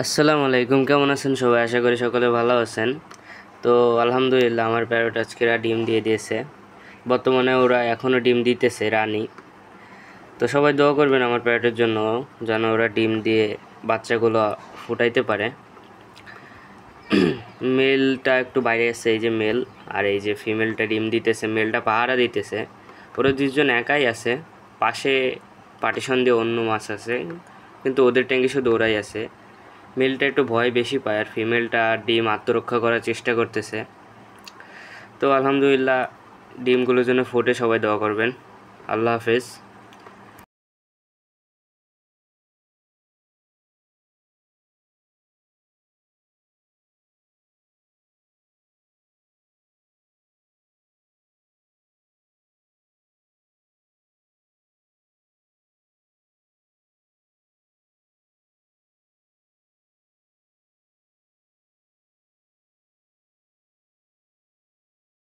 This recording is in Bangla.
আসসালামু আলাইকুম, কেমন আছেন সবাই? আশা করি সকলে ভালো আছেন। তো আলহামদুলিল্লাহ আমার প্যারট আজকেরা ডিম দিয়ে দিয়েছে। বর্তমানে ওরা এখনও ডিম দিতেছে, রানী। তো সবাই দোয়া করবেন আমার প্যারটের জন্য, যেন ওরা ডিম দিয়ে বাচ্চাগুলো ফুটাইতে পারে। মেলটা একটু বাইরে আছে, এই যে মেল, আর এই যে ফিমেলটা ডিম দিতেছে, মেলটা পাহারা দিতেছে। ওরা দুজন একাই আছে, পাশে পার্টিশন দিয়ে অন্য মাছ আছে, কিন্তু ওদের ট্যাঙ্কি শুধু ওরাই আছে। মেলটা একটু ভয় বেশি পায়, আর ফিমেলটা ডিম আত্মরক্ষা করার চেষ্টা করতেছে। তো আলহামদুলিল্লাহ ডিমগুলোর জন্য ফুটে, সবাই দোয়া করবেন। আল্লাহ হাফেজ।